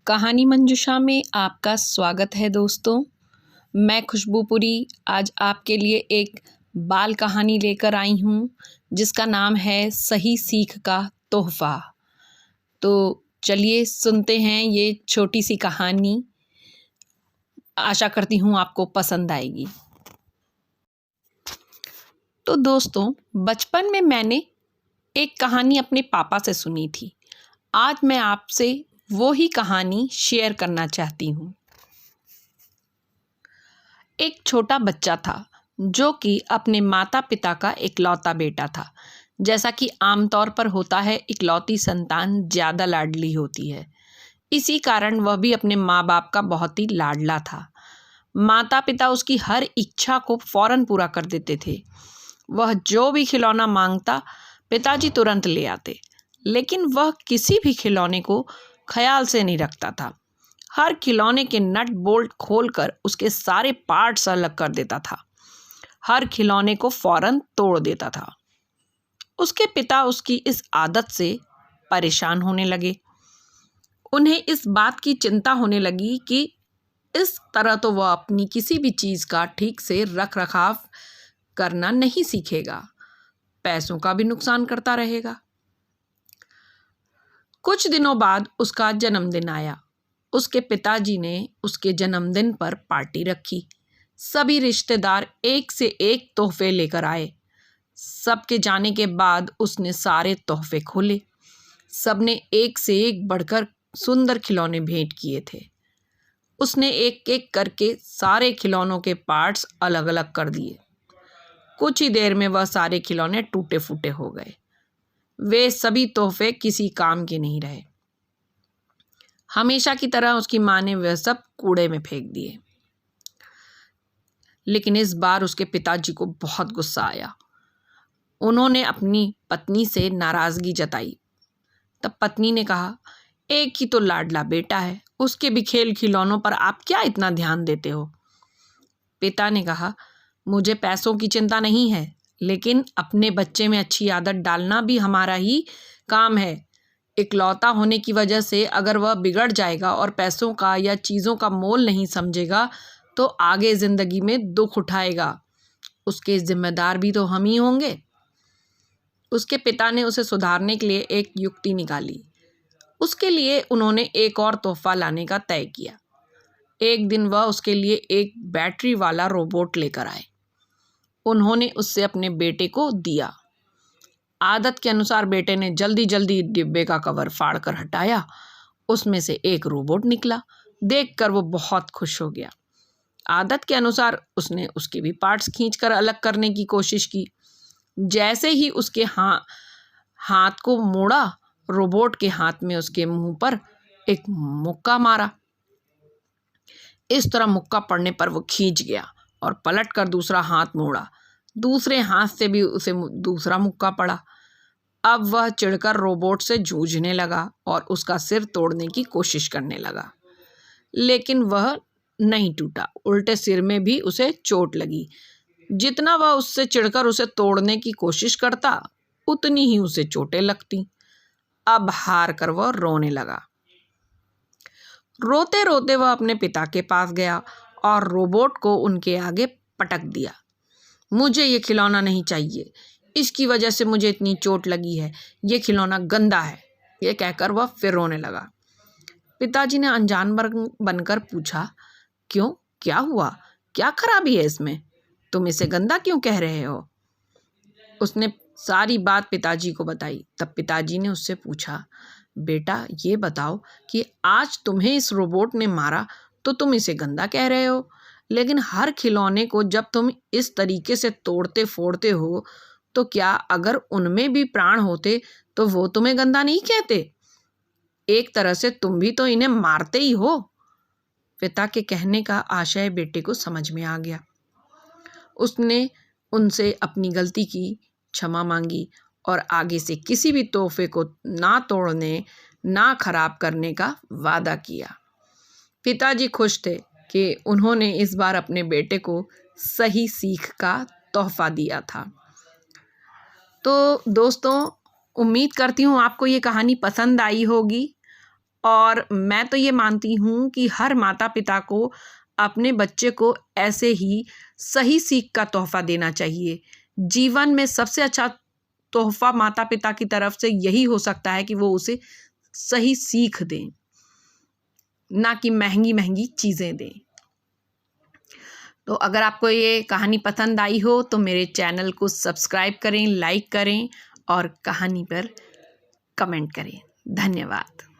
कहानी मंजूषा में आपका स्वागत है दोस्तों। मैं खुशबूपुरी आज आपके लिए एक बाल कहानी लेकर आई हूँ जिसका नाम है सही सीख का तोहफा। तो चलिए सुनते हैं ये छोटी सी कहानी। आशा करती हूँ आपको पसंद आएगी। तो दोस्तों, बचपन में मैंने एक कहानी अपने पापा से सुनी थी। आज मैं आपसे वो ही कहानी शेयर करना चाहती हूँ। एक छोटा बच्चा था जो कि अपने माता पिता का इकलौता बेटा था। जैसा कि आमतौर पर होता है, इकलौती संतान ज़्यादा लाडली होती है। इसी कारण वह भी अपने माँ बाप का बहुत ही लाडला था। माता पिता उसकी हर इच्छा को फौरन पूरा कर देते थे। वह जो भी खिलौना मांगता पिताजी तुरंत ले आते, लेकिन वह किसी भी खिलौने को ख्याल से नहीं रखता था। हर खिलौने के नट बोल्ट खोलकर उसके सारे पार्ट्स अलग कर देता था। हर खिलौने को फौरन तोड़ देता था। उसके पिता उसकी इस आदत से परेशान होने लगे। उन्हें इस बात की चिंता होने लगी कि इस तरह तो वह अपनी किसी भी चीज़ का ठीक से रख रखाव करना नहीं सीखेगा, पैसों का भी नुकसान करता रहेगा। कुछ दिनों बाद उसका जन्मदिन आया। उसके पिताजी ने उसके जन्मदिन पर पार्टी रखी। सभी रिश्तेदार एक से एक तोहफे लेकर आए। सबके जाने के बाद उसने सारे तोहफे खोले। सबने एक से एक बढ़कर सुंदर खिलौने भेंट किए थे। उसने एक एक करके सारे खिलौनों के पार्ट्स अलग अलग कर दिए। कुछ ही देर में वह सारे खिलौने टूटे फूटे हो गए। वे सभी तोहफे किसी काम के नहीं रहे। हमेशा की तरह उसकी माँ ने वह सब कूड़े में फेंक दिए। लेकिन इस बार उसके पिताजी को बहुत गुस्सा आया। उन्होंने अपनी पत्नी से नाराज़गी जताई। तब पत्नी ने कहा, एक ही तो लाडला बेटा है, उसके भी खेल खिलौनों पर आप क्या इतना ध्यान देते हो? पिता ने कहा, मुझे पैसों की चिंता नहीं है, लेकिन अपने बच्चे में अच्छी आदत डालना भी हमारा ही काम है। इकलौता होने की वजह से अगर वह बिगड़ जाएगा और पैसों का या चीज़ों का मोल नहीं समझेगा तो आगे ज़िंदगी में दुख उठाएगा। उसके ज़िम्मेदार भी तो हम ही होंगे। उसके पिता ने उसे सुधारने के लिए एक युक्ति निकाली। उसके लिए उन्होंने एक और तोहफा लाने का तय किया। एक दिन वह उसके लिए एक बैटरी वाला रोबोट लेकर आए। उन्होंने उससे अपने बेटे को दिया। आदत के अनुसार बेटे ने जल्दी जल्दी डिब्बे का कवर फाड़कर हटाया। उसमें से एक रोबोट निकला। देखकर वो बहुत खुश हो गया। आदत के अनुसार उसने उसके भी पार्ट्स खींचकर अलग करने की कोशिश की। जैसे ही उसके हाथ को मोड़ा, रोबोट के हाथ में उसके मुंह पर एक मुक्का मारा। इस तरह मुक्का पड़ने पर वो खींच गया और पलटकर दूसरा हाथ मोड़ा। दूसरे हाथ से भी उसे दूसरा मुक्का पड़ा। अब वह चिढ़कर रोबोट से जूझने लगा और उसका सिर तोड़ने की कोशिश करने लगा, लेकिन वह नहीं टूटा। उल्टे सिर में भी उसे चोट लगी। जितना वह उससे चिढ़कर उसे तोड़ने की कोशिश करता, उतनी ही उसे चोटें लगती। अब हार कर वह रोने लगा। रोते रोते वह अपने पिता के पास गया और रोबोट को उनके आगे पटक दिया। मुझे ये खिलौना नहीं चाहिए, इसकी वजह से मुझे इतनी चोट लगी है, ये खिलौना गंदा है। ये कहकर वह फिर रोने लगा। पिताजी ने अनजान बनकर पूछा, क्यों, क्या हुआ, क्या खराबी है इसमें? तुम इसे गंदा क्यों कह रहे हो? उसने सारी बात पिताजी को बताई। तब पिताजी ने उससे पूछा, बेटा ये बताओ कि आज तुम्हें इस रोबोट ने मारा तो तुम इसे गंदा कह रहे हो, लेकिन हर खिलौने को जब तुम इस तरीके से तोड़ते फोड़ते हो तो क्या अगर उनमें भी प्राण होते तो वो तुम्हें गंदा नहीं कहते? एक तरह से तुम भी तो इन्हें मारते ही हो। पिता के कहने का आशय बेटे को समझ में आ गया। उसने उनसे अपनी गलती की क्षमा मांगी और आगे से किसी भी तोहफे को ना तोड़ने, ना खराब करने का वादा किया। पिताजी खुश थे कि उन्होंने इस बार अपने बेटे को सही सीख का तोहफा दिया था। तो दोस्तों, उम्मीद करती हूँ आपको ये कहानी पसंद आई होगी और मैं तो ये मानती हूँ कि हर माता पिता को अपने बच्चे को ऐसे ही सही सीख का तोहफ़ा देना चाहिए। जीवन में सबसे अच्छा तोहफ़ा माता पिता की तरफ से यही हो सकता है कि वो उसे सही सीख दें, ना कि महंगी महंगी चीज़ें दें। तो अगर आपको ये कहानी पसंद आई हो तो मेरे चैनल को सब्सक्राइब करें, लाइक करें और कहानी पर कमेंट करें। धन्यवाद।